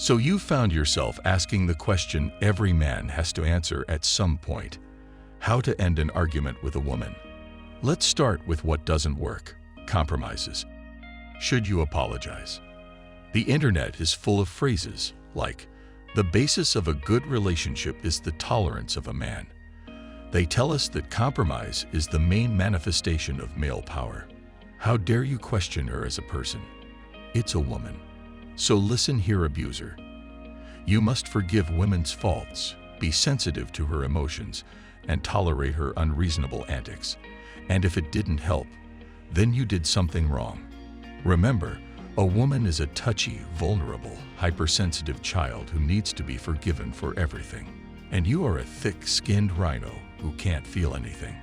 So you found yourself asking the question every man has to answer at some point: how to end an argument with a woman. Let's start with what doesn't work: compromises. Should you apologize? The internet is full of phrases like, "The basis of a good relationship is the tolerance of a man." They tell us that compromise is the main manifestation of male power. How dare you question her as a person? It's a woman. So listen here, abuser. You must forgive women's faults, be sensitive to her emotions, and tolerate her unreasonable antics. And if it didn't help, then you did something wrong. Remember, a woman is a touchy, vulnerable, hypersensitive child who needs to be forgiven for everything. And you are a thick-skinned rhino who can't feel anything.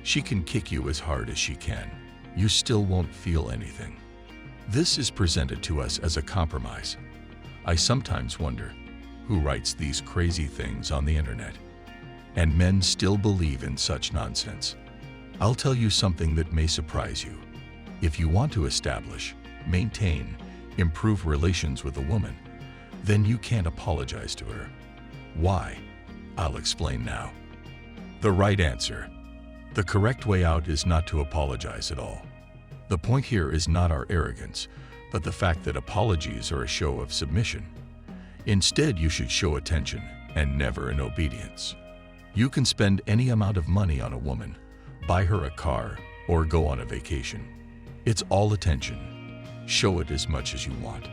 She can kick you as hard as she can. You still won't feel anything. This is presented to us as a compromise. I sometimes wonder, who writes these crazy things on the internet? And men still believe in such nonsense. I'll tell you something that may surprise you. If you want to establish, maintain, improve relations with a woman, then you can't apologize to her. Why? I'll explain now. The right answer. The correct way out is not to apologize at all. The point here is not our arrogance, but the fact that apologies are a show of submission. Instead, you should show attention and never an obedience. You can spend any amount of money on a woman, buy her a car, or go on a vacation. It's all attention. Show it as much as you want.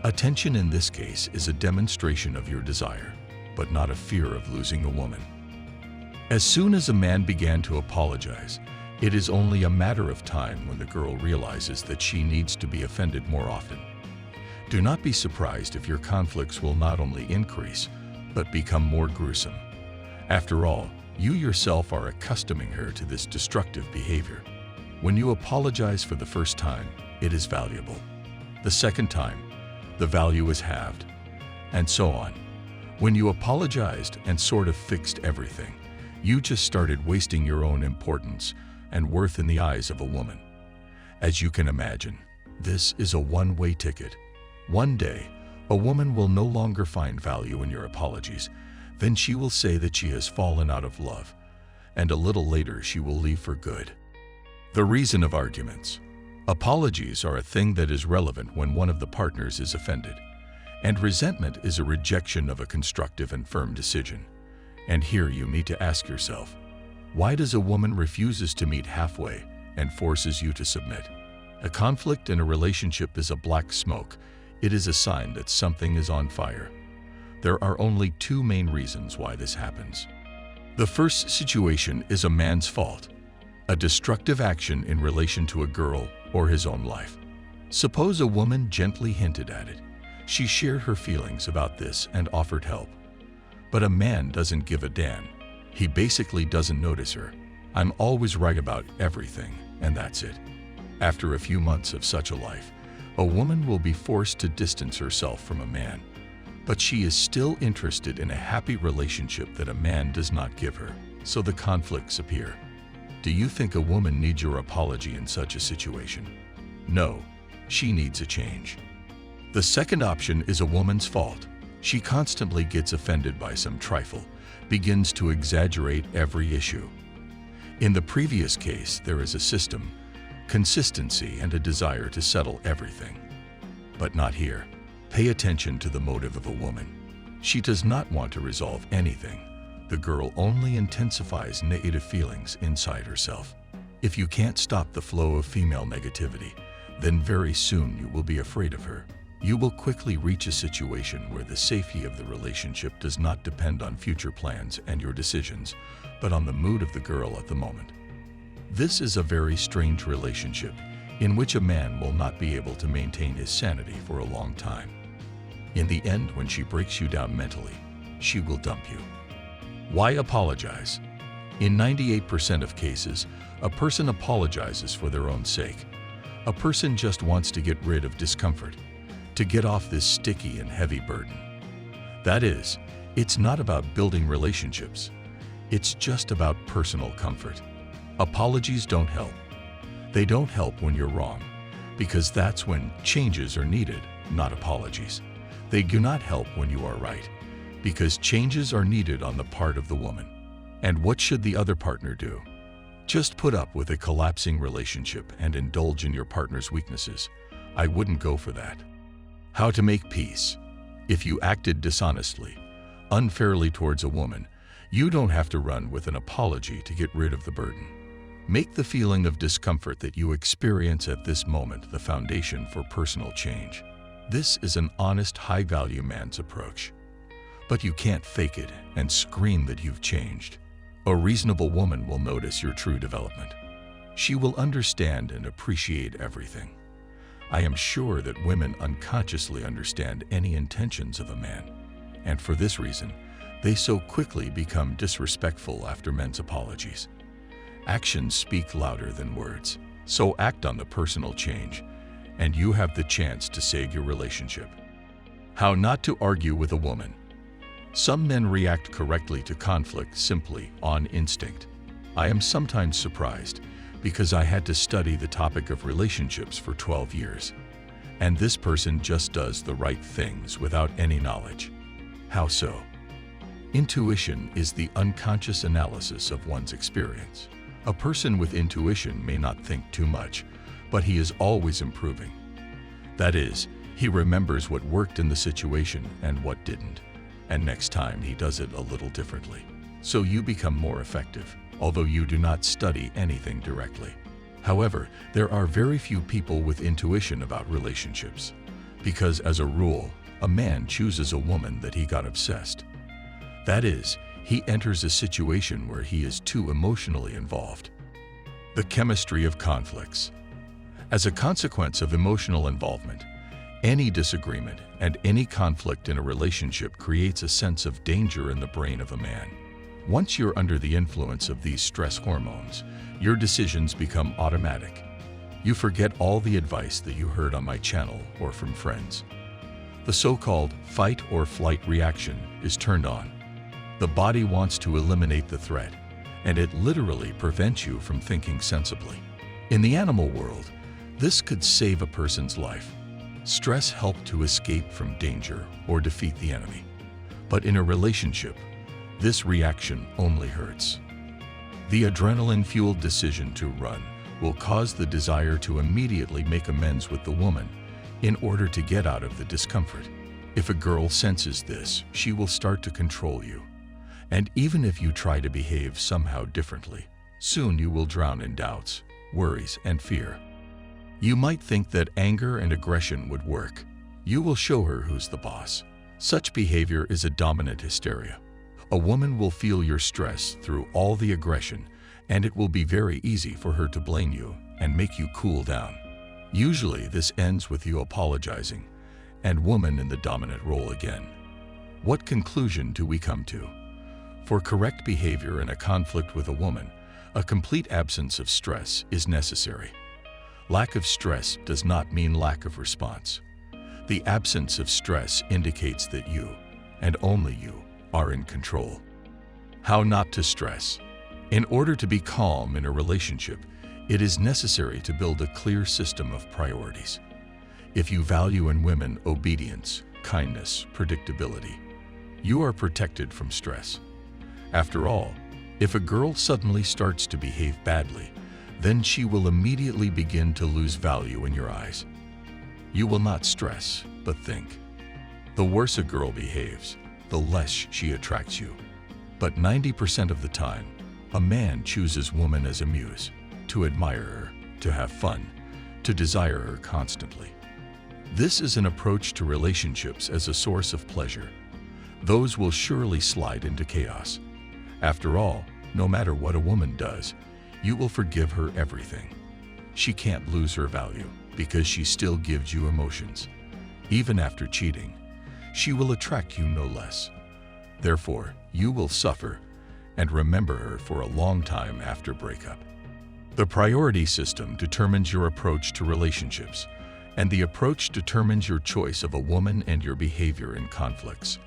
Attention in this case is a demonstration of your desire, but not a fear of losing a woman. As soon as a man began to apologize, it is only a matter of time when the girl realizes that she needs to be offended more often. Do not be surprised if your conflicts will not only increase, but become more gruesome. After all, you yourself are accustoming her to this destructive behavior. When you apologize for the first time, it is valuable. The second time, the value is halved, and so on. When you apologized and sort of fixed everything, you just started wasting your own importance and worth in the eyes of a woman. As you can imagine, this is a one-way ticket. One day, a woman will no longer find value in your apologies. Then she will say that she has fallen out of love, and a little later she will leave for good. The reason of arguments. Apologies are a thing that is relevant when one of the partners is offended, and resentment is a rejection of a constructive and firm decision. And here you need to ask yourself, why does a woman refuses to meet halfway and forces you to submit? A conflict in a relationship is a black smoke. It is a sign that something is on fire. There are only two main reasons why this happens. The first situation is a man's fault, a destructive action in relation to a girl or his own life. Suppose a woman gently hinted at it. She shared her feelings about this and offered help. But a man doesn't give a damn. He basically doesn't notice her. I'm always right about everything, and that's it. After a few months of such a life, a woman will be forced to distance herself from a man. But she is still interested in a happy relationship that a man does not give her, so the conflicts appear. Do you think a woman needs your apology in such a situation? No, she needs a change. The second option is a woman's fault. She constantly gets offended by some trifle, begins to exaggerate every issue. In the previous case, there is a system, consistency, and a desire to settle everything. But not here. Pay attention to the motive of a woman. She does not want to resolve anything. The girl only intensifies negative feelings inside herself. If you can't stop the flow of female negativity, then very soon you will be afraid of her. You will quickly reach a situation where the safety of the relationship does not depend on future plans and your decisions, but on the mood of the girl at the moment. This is a very strange relationship in which a man will not be able to maintain his sanity for a long time. In the end, when she breaks you down mentally, she will dump you. Why apologize? In 98% of cases, a person apologizes for their own sake. A person just wants to get rid of discomfort, to get off this sticky and heavy burden. That is, it's not about building relationships. It's just about personal comfort. Apologies don't help. They don't help when you're wrong, because that's when changes are needed, not apologies. They do not help when you are right, because changes are needed on the part of the woman. And what should the other partner do? Just put up with a collapsing relationship and indulge in your partner's weaknesses? I wouldn't go for that. How to make peace? If you acted dishonestly, unfairly towards a woman, you don't have to run with an apology to get rid of the burden. Make the feeling of discomfort that you experience at this moment the foundation for personal change. This is an honest, high-value man's approach. But you can't fake it and scream that you've changed. A reasonable woman will notice your true development. She will understand and appreciate everything. I am sure that women unconsciously understand any intentions of a man, and for this reason, they so quickly become disrespectful after men's apologies. Actions speak louder than words, so act on the personal change, and you have the chance to save your relationship. How not to argue with a woman. Some men react correctly to conflict simply on instinct. I am sometimes surprised because I had to study the topic of relationships for 12 years, and this person just does the right things without any knowledge. How so? Intuition is the unconscious analysis of one's experience. A person with intuition may not think too much, but he is always improving. That is, he remembers what worked in the situation and what didn't, and next time he does it a little differently. So you become more effective, although you do not study anything directly. However, there are very few people with intuition about relationships, because as a rule, a man chooses a woman that he got obsessed. That is, he enters a situation where he is too emotionally involved. The chemistry of conflicts. As a consequence of emotional involvement, any disagreement and any conflict in a relationship creates a sense of danger in the brain of a man. Once you're under the influence of these stress hormones, your decisions become automatic. You forget all the advice that you heard on my channel or from friends. The so-called fight or flight reaction is turned on. The body wants to eliminate the threat, and it literally prevents you from thinking sensibly. In the animal world, this could save a person's life. Stress helps to escape from danger or defeat the enemy. But in a relationship, this reaction only hurts. The adrenaline-fueled decision to run will cause the desire to immediately make amends with the woman in order to get out of the discomfort. If a girl senses this, she will start to control you. And even if you try to behave somehow differently, soon you will drown in doubts, worries, and fear. You might think that anger and aggression would work. You will show her who's the boss. Such behavior is a dominant hysteria. A woman will feel your stress through all the aggression, and it will be very easy for her to blame you and make you cool down. Usually this ends with you apologizing, and woman in the dominant role again. What conclusion do we come to? For correct behavior in a conflict with a woman, a complete absence of stress is necessary. Lack of stress does not mean lack of response. The absence of stress indicates that you, and only you, are in control. How not to stress. In order to be calm in a relationship, it is necessary to build a clear system of priorities. If you value in women obedience, kindness, predictability, you are protected from stress. After all, if a girl suddenly starts to behave badly, then she will immediately begin to lose value in your eyes. You will not stress, but think. The worse a girl behaves, the less she attracts you. But 90% of the time, a man chooses woman as a muse, to admire her, to have fun, to desire her constantly. This is an approach to relationships as a source of pleasure. Those will surely slide into chaos. After all, no matter what a woman does, you will forgive her everything. She can't lose her value because she still gives you emotions. Even after cheating, she will attract you no less. Therefore, you will suffer and remember her for a long time after breakup. The priority system determines your approach to relationships, and the approach determines your choice of a woman and your behavior in conflicts.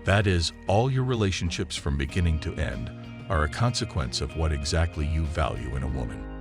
That is, all your relationships from beginning to end are a consequence of what exactly you value in a woman.